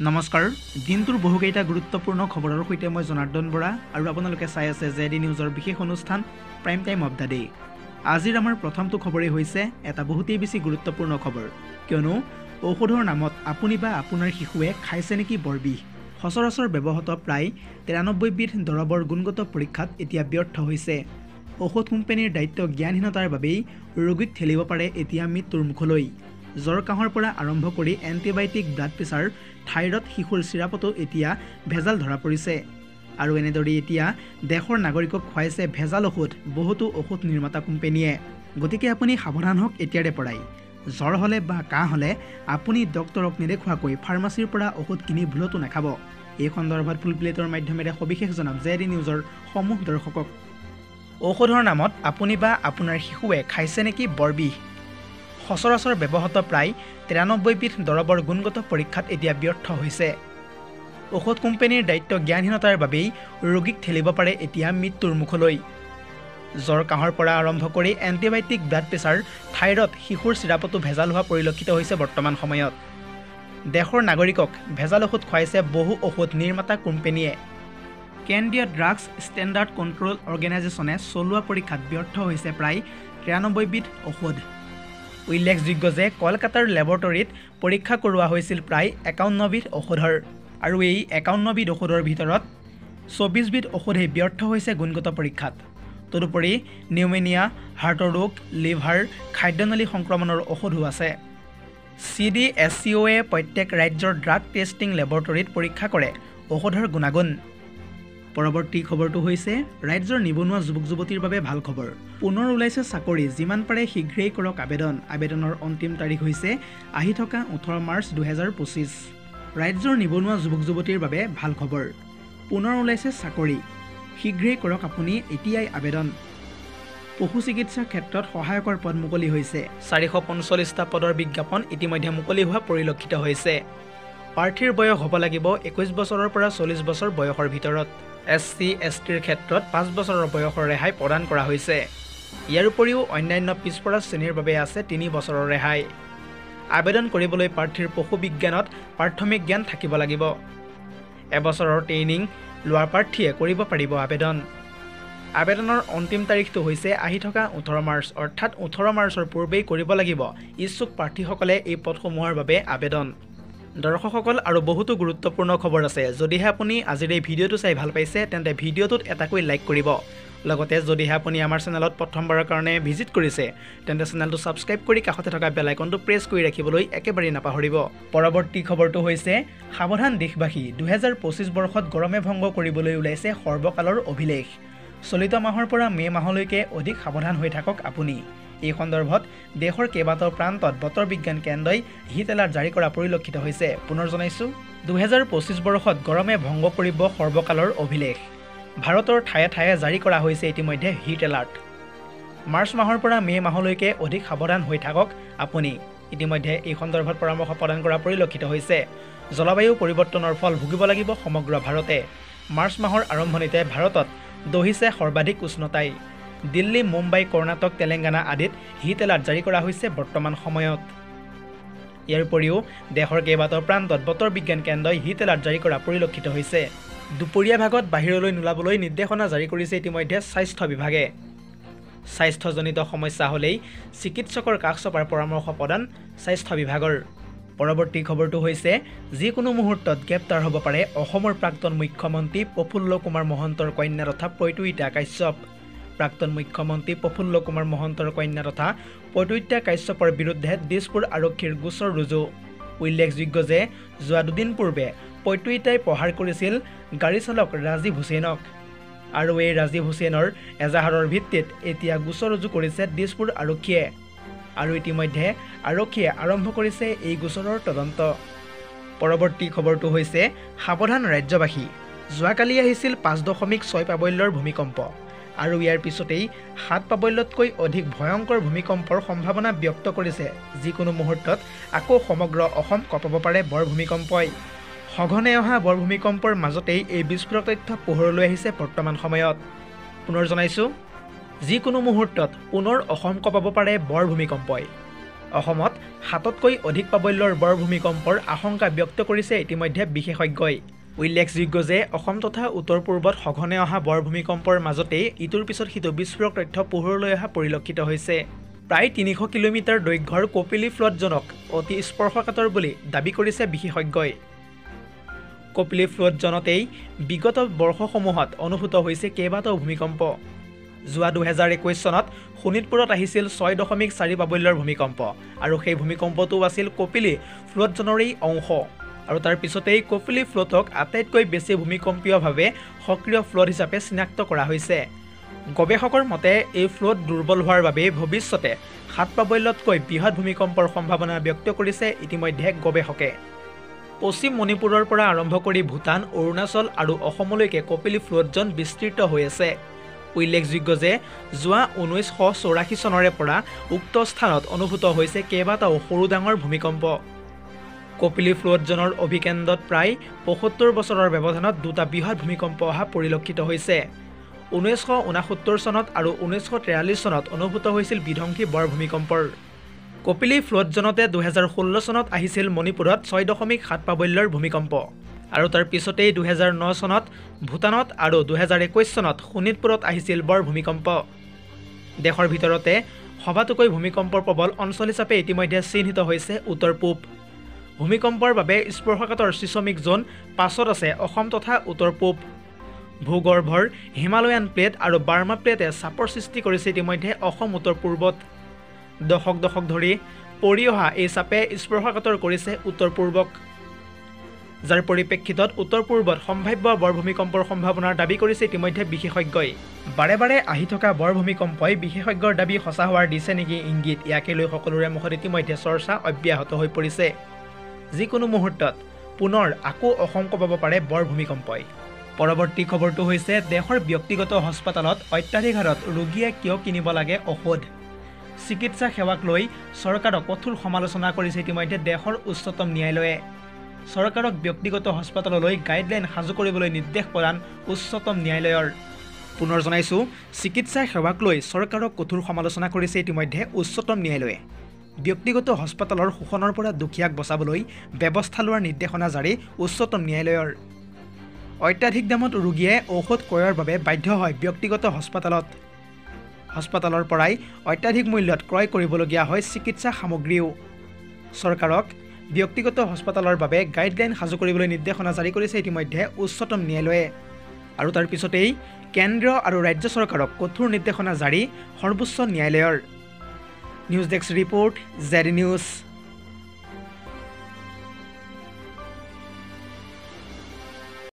নমস্কাৰ দিনটোৰ বহুকেইটা গুৰুত্বপূৰ্ণ খবৰৰ সৈতে মই জনাৰ্দন বৰা আৰু আপোনালোকে চাই আছে জেডি নিউজৰ বিশেষ অনুষ্ঠান prime time of the day. আজিৰ আমাৰ প্ৰথমটো খবৰেই হৈছে এটা বহুতেই বেছি গুৰুত্বপূৰ্ণ খবৰ, কিয়নো ঔষধৰ নামত আপুনি বা আপোনাৰ শিশুৱে খাইছে নেকি বৰ বিষ। সচৰাচৰ ব্যৱহৃত প্ৰায় 93 বিধ দৰৱৰ গুণগত পৰীক্ষাত এতিয়া ব্যৰ্থ হৈছে। ঔষধ কোম্পানীৰ দায়িত্ব জ্ঞানহীনতাৰ বাবেই ৰোগীক ঠেলিব পাৰে এতিয়া মৃত্যুৰ মুখলৈ। জ্বৰ কাহৰ পৰা আৰম্ভ কৰি এণ্টিবায়টিক, ব্লাড প্ৰেছাৰ, থাইৰয়ড, শিশুৰ চিৰাপতো এতিয়া ভেজাল ধৰা পৰিছে। আৰু এনেদৰে এতিয়া দেশৰ নাগৰিকক খুৱাইছে ভেজাল ঔষধ বহুতো ঔষধ নিৰ্মাতা কোম্পানীয়ে। গতিকে আপুনি সাৱধান হওক এতিয়াৰে পৰাই। জ্বৰ হ'লে বা কাহ হ'লে আপুনি ডক্তৰক নেদেখুৱাকৈ ফাৰ্মাচীৰ পৰা ঔষধ কিনি ভুলতো নাখাব। এই সন্দৰ্ভত ফুল প্লেটৰ মাধ্যমেৰে সবিশেষ জনাম জেডি নিউজৰ সমূহ দৰ্শকক। ঔষধৰ নামত আপুনি বা আপোনাৰ শিশুৱে খাইছে নেকি বৰ বিষ। সচৰাচৰ ব্যৱহৃত প্ৰায় 93 বিধ দৰৱৰ গুণগত পৰীক্ষাত এতিয়া ব্যৰ্থ হৈছে। ঔষধ কোম্পানীৰ দায়িত্ব জ্ঞানহীনতাৰ বাবেই ৰোগীক ঠেলিব পাৰে এতিয়া মৃত্যুৰ মুখলৈ। জ্বৰ কাহৰ পৰা আৰম্ভ কৰি এণ্টিবায়টিক, ব্লাড প্ৰেছাৰ, থাইৰয়ড, শিশুৰ চিৰাপতো ভেজাল হোৱা পৰিলক্ষিত হৈছে বৰ্তমান সময়ত। দেশৰ নাগৰিকক ভেজাল ঔষধ খুৱাইছে বহু ঔষধ নিৰ্মাতা কোম্পানীয়ে। কেন্দ্ৰীয় ড্ৰাগছ ষ্টেণ্ডাৰ্ড কণ্ট্ৰল অৰ্গেনাইজেশ্যনে চলোৱা পৰীক্ষাত ব্যৰ্থ হৈছে প্ৰায় 93 বিধ ঔষধ। উল্লেখযোগ্য যে কলকাতাৰ লেবৰেটৰীত পৰীক্ষা কৰোৱা হৈছিল প্ৰায় 51 বিধ ঔষধৰ, আৰু এই 51 বিধ ঔষধৰ ভিতৰত 24 বিধ ঔষধেই ব্যৰ্থ হৈছে গুণগত পৰীক্ষাত। তদুপৰি নিউমেনিয়া, হাৰ্টৰ ৰোগ, লিভাৰ, খাদ্যনলী সংক্ৰমণৰ ঔষধো আছে। CDSCOয়ে প্ৰত্যেক ৰাজ্যৰ ড্ৰাগ টেষ্টিং লেবৰেটৰীত পৰীক্ষা কৰে ঔষধৰ গুণাগুণ। পৰৱৰ্তী খবৰটো হৈছে ৰাজ্যৰ নিবনুৱা যুৱক যুৱতীৰ বাবে ভাল খবৰ। পুনৰ ওলাইছে চাকৰি, যিমান পাৰে শীঘ্ৰেই কৰক আবেদন। আবেদনৰ অন্তিম তাৰিখ হৈছে আহি থকা 18 মাৰ্চ 2025। ৰাজ্যৰ নিবনুৱা যুৱক যুৱতীৰ বাবে ভাল খবৰ। পুনৰ ওলাইছে চাকৰি, শীঘ্ৰেই কৰক আপুনি এতিয়াই আবেদন। পশু চিকিৎসা ক্ষেত্ৰত সহায়কৰ পদ মুকলি হৈছে। 445টা পদৰ বিজ্ঞাপন ইতিমধ্যে মুকলি হোৱা পৰিলক্ষিত হৈছে। প্ৰাৰ্থীৰ বয়স হ'ব লাগিব 21 বছৰৰ পৰা 40 বছৰ বয়সৰ ভিতৰত। SC STৰ ক্ষেত্ৰত 5 বছৰৰ বয়সৰ ৰেহাই প্ৰদান কৰা হৈছে। ইয়াৰ উপৰিও অন্যান্য পিছপৰা শ্ৰেণীৰ বাবে আছে 3 বছৰৰ ৰেহাই। আবেদন কৰিবলৈ প্ৰাৰ্থীৰ পশু বিজ্ঞানত প্ৰাথমিক জ্ঞান থাকিব লাগিব। এবছৰৰ ট্ৰেইনিং লোৱা প্ৰাৰ্থীয়ে কৰিব পাৰিব আবেদন। আবেদনৰ অন্তিম তাৰিখটো হৈছে আহি থকা 18 মাৰ্চ, অৰ্থাৎ 18 মাৰ্চৰ পূৰ্বেই কৰিব লাগিব ইচ্ছুক প্ৰাৰ্থীসকলে এই পদসমূহৰ বাবে আবেদন। দৰ্শকসকল, আৰু বহুতো গুৰুত্বপূৰ্ণ খবৰ আছে। যদিহে আপুনি আজিৰ এই ভিডিঅ'টো চাই ভাল পাইছে তেন্তে ভিডিঅ'টোত এটাকৈ লাইক কৰিব। লগতে যদিহে আপুনি আমাৰ চেনেলত প্ৰথমবাৰৰ কাৰণে ভিজিট কৰিছে তেন্তে চেনেলটো ছাবস্ক্ৰাইব কৰি কাষতে থকা বেল আইকনটো প্ৰেছ কৰি ৰাখিবলৈ একেবাৰে নাপাহৰিব। পৰৱৰ্তী খবৰটো হৈছে সাৱধান দেশবাসী, 2025 বৰ্ষত গৰমে ভংগ কৰিবলৈ ওলাইছে সৰ্বকালৰ অভিলেখ। চলিত মাহৰ পৰা মে' মাহলৈকে অধিক সাৱধান হৈ থাকক আপুনি। এই সন্দৰ্ভত দেশৰ কেইবাটাও প্ৰান্তত বতৰ বিজ্ঞান কেন্দ্ৰই হিট এলাৰ্ট জাৰি কৰা পৰিলক্ষিত হৈছে। পুনৰ জনাইছোঁ, 2025 বৰ্ষত গৰমে ভংগ কৰিব সৰ্বকালৰ অভিলেখ। ভাৰতৰ ঠায়ে ঠায়ে জাৰি কৰা হৈছে ইতিমধ্যে হিট এলাৰ্ট। মাৰ্চ মাহৰ পৰা মে' মাহলৈকে অধিক সাৱধান হৈ থাকক আপুনি। ইতিমধ্যে এই সন্দৰ্ভত পৰামৰ্শ প্ৰদান কৰা পৰিলক্ষিত হৈছে। জলবায়ু পৰিৱৰ্তনৰ ফল ভুগিব লাগিব সমগ্ৰ ভাৰতে। মাৰ্চ মাহৰ আৰম্ভণিতে ভাৰতত দহিছে সৰ্বাধিক উষ্ণতাই। দিল্লী, মুম্বাই, কৰ্ণাটক, তেলেংগানা আদিত হিট এলাৰ্ট জাৰি কৰা হৈছে বৰ্তমান সময়ত। ইয়াৰ উপৰিও দেশৰ কেইবাটাও প্ৰান্তত বতৰ বিজ্ঞান কেন্দ্ৰই হিট এলাৰ্ট জাৰি কৰা পৰিলক্ষিত হৈছে। দুপৰীয়া ভাগত বাহিৰলৈ নোলাবলৈ নিৰ্দেশনা জাৰি কৰিছে ইতিমধ্যে স্বাস্থ্য বিভাগে। স্বাস্থ্যজনিত সমস্যা হ'লেই চিকিৎসকৰ কাষ চপাৰ পৰামৰ্শ প্ৰদান স্বাস্থ্য বিভাগৰ। পৰৱৰ্তী খবৰটো হৈছে যিকোনো মুহূৰ্তত গ্ৰেপ্তাৰ হ'ব পাৰে অসমৰ প্ৰাক্তন মুখ্যমন্ত্ৰী প্ৰফুল্ল কুমাৰ মহন্তৰ কন্যা তথা পৈতৃতা কাশ্যপ। প্ৰাক্তন মুখ্যমন্ত্ৰী প্ৰফুল্ল কুমাৰ মহন্তৰ কন্যা তথা পৈতৃতা কাশ্যপৰ বিৰুদ্ধে দিছপুৰ আৰক্ষীৰ গোচৰ ৰুজু। উল্লেখযোগ্য যে যোৱা দুদিন পূৰ্বে পৈতৃতাই প্ৰহাৰ কৰিছিল গাড়ী চালক ৰাজীৱ হুছেইনক, আৰু এই ৰাজীৱ হুছেইনৰ এজাহাৰৰ ভিত্তিত এতিয়া গোচৰ ৰুজু কৰিছে দিছপুৰ আৰক্ষীয়ে। আৰু ইতিমধ্যে আৰক্ষীয়ে আৰম্ভ কৰিছে এই গোচৰৰ তদন্ত। পৰৱৰ্তী খবৰটো হৈছে সাৱধান ৰাজ্যবাসী, যোৱাকালি আহিছিল 5.6 প্ৰাবল্যৰ ভূমিকম্প, আৰু ইয়াৰ পিছতেই 7 প্ৰাবল্যতকৈ অধিক ভয়ংকৰ ভূমিকম্পৰ সম্ভাৱনা ব্যক্ত কৰিছে। যিকোনো মুহূৰ্তত আকৌ সমগ্ৰ অসম কঁপাব পাৰে বৰ ভূমিকম্পই। সঘনে অহা বৰ ভূমিকম্পৰ মাজতেই এই বিস্ফোৰক তথ্য পোহৰলৈ আহিছে বৰ্তমান সময়ত। পুনৰ জনাইছোঁ, যিকোনো মুহূৰ্তত পুনৰ অসম কঁপাব পাৰে বৰ ভূমিকম্পই। অসমত 7তকৈ অধিক প্ৰাবল্যৰ বৰ ভূমিকম্পৰ আশংকা ব্যক্ত কৰিছে ইতিমধ্যে বিশেষজ্ঞই। উল্লেখযোগ্য যে অসম তথা উত্তৰ পূৰ্বত সঘনে অহা বৰ ভূমিকম্পৰ মাজতেই ইটোৰ পিছত সিটো বিস্ফোৰক তথ্য পোহৰলৈ অহা পৰিলক্ষিত হৈছে। প্ৰায় 300 কিলোমিটাৰ দৈৰ্ঘ্যৰ কপিলী ফ্ল'টজনক অতি স্পৰ্শকাতৰ বুলি দাবী কৰিছে বিশেষজ্ঞই। কপিলী ফ্ল'টজনতেই বিগত বৰ্ষসমূহত অনুভূত হৈছে কেইবাটাও ভূমিকম্প। যোৱা 2021 চনত শোণিতপুৰত আহিছিল 6.4 প্ৰাবল্যৰ ভূমিকম্প আৰু সেই ভূমিকম্পটো আছিল কপিলী ফ্ল'টজনৰেই অংশ। আৰু তাৰ পিছতেই কপিলী ফ্ল'টক আটাইতকৈ বেছি ভূমিকম্পীয়ভাৱে সক্ৰিয় ফ্ল'ট হিচাপে চিনাক্ত কৰা হৈছে। গৱেষকৰ মতে এই ফ্ল'ট দুৰ্বল হোৱাৰ বাবে ভৱিষ্যতে 7 প্ৰাবল্যতকৈ বৃহৎ ভূমিকম্পৰ সম্ভাৱনা ব্যক্ত কৰিছে ইতিমধ্যে গৱেষকে। পশ্চিম মণিপুৰৰ পৰা আৰম্ভ কৰি ভূটান, অৰুণাচল আৰু অসমলৈকে কপিলী ফ্ল'টজন বিস্তৃত হৈ আছে। উল্লেখযোগ্য যে যোৱা 1984 চনৰে পৰা উক্ত স্থানত অনুভূত হৈছে কেইবাটাও সৰু ডাঙৰ ভূমিকম্প। কপিলী ফ্ল'টজনৰ অভিকেন্দ্ৰত প্ৰায় 75 বছৰৰ ব্যৱধানত দুটা বৃহৎ ভূমিকম্প অহা পৰিলক্ষিত হৈছে। 1969 চনত আৰু 1943 চনত অনুভূত হৈছিল বিধ্বংসী বৰ ভূমিকম্পৰ। কপিলী ফ্ল'টজনতে 2016 চনত আহিছিল মণিপুৰত 6.7 প্ৰাবল্যৰ ভূমিকম্প আৰু তাৰ পিছতেই 2009 চনত ভূটানত আৰু 2021 চনত শোণিতপুৰত আহিছিল বৰ ভূমিকম্প। দেশৰ ভিতৰতে সবাতোকৈ ভূমিকম্পৰ প্ৰবল অঞ্চল হিচাপে ইতিমধ্যে চিহ্নিত হৈছে উত্তৰ পূব। ভূমিকম্পৰ বাবে স্পৰ্শকাতৰ ছিছমিক জ'ন 5ত আছে অসম তথা উত্তৰ পূব। ভূগৰ্ভৰ হিমালয়ান প্লেট আৰু বাৰ্মা প্লেটে চাপৰ সৃষ্টি কৰিছে ইতিমধ্যে অসম উত্তৰ পূৰ্বত। দশক ধৰি পৰি অহা এই চাপে স্পৰ্শকাতৰ কৰিছে উত্তৰ পূৰ্বক, যাৰ পৰিপ্ৰেক্ষিতত উত্তৰ পূৰ্বত সম্ভাৱ্য বৰ ভূমিকম্পৰ সম্ভাৱনাৰ দাবী কৰিছে ইতিমধ্যে বিশেষজ্ঞই। বাৰে বাৰে আহি থকা বৰ ভূমিকম্পই বিশেষজ্ঞৰ দাবী সঁচা হোৱাৰ দিছে নেকি ইংগিত, ইয়াকে লৈ সকলোৰে মুখত ইতিমধ্যে চৰ্চা অব্যাহত হৈ পৰিছে। যিকোনো মুহূৰ্তত পুনৰ আকৌ অসম কঁপাব পাৰে বৰ ভূমিকম্পই। পৰৱৰ্তী খবৰটো হৈছে দেশৰ ব্যক্তিগত হস্পিটেলত অত্যাধিক হাৰত ৰোগীয়ে কিয় কিনিব লাগে ঔষধ। চিকিৎসা সেৱাক লৈ চৰকাৰক কঠোৰ সমালোচনা কৰিছে ইতিমধ্যে দেশৰ উচ্চতম ন্যায়ালয়ে। চৰকাৰক ব্যক্তিগত হস্পিটেললৈ গাইডলাইন সাজু কৰিবলৈ নিৰ্দেশ প্ৰদান উচ্চতম ন্যায়ালয়ৰ। পুনৰ জনাইছোঁ, চিকিৎসা সেৱাক লৈ চৰকাৰক কঠোৰ সমালোচনা কৰিছে ইতিমধ্যে উচ্চতম ন্যায়ালয়ে। ব্যক্তিগত হস্পিটেলৰ শোষণৰ পৰা দুখীয়াক বচাবলৈ ব্যৱস্থা লোৱাৰ নিৰ্দেশনা জাৰি উচ্চতম ন্যায়ালয়ৰ। অত্যাধিক দামত ৰোগীয়ে ঔষধ ক্ৰয়ৰ বাবে বাধ্য হয় ব্যক্তিগত হস্পিটেলত। হস্পিটেলৰ পৰাই অত্যাধিক মূল্যত ক্ৰয় কৰিবলগীয়া হয় চিকিৎসা সামগ্ৰীও। চৰকাৰক ব্যক্তিগত হস্পিটেলৰ বাবে গাইডলাইন সাজু কৰিবলৈ নিৰ্দেশনা জাৰি কৰিছে ইতিমধ্যে উচ্চতম ন্যায়ালয়ে। আৰু তাৰ পিছতেই কেন্দ্ৰীয় আৰু ৰাজ্য চৰকাৰক কঠোৰ নিৰ্দেশনা জাৰি সৰ্বোচ্চ ন্যায়ালয়ৰ। News desk report, ZD news.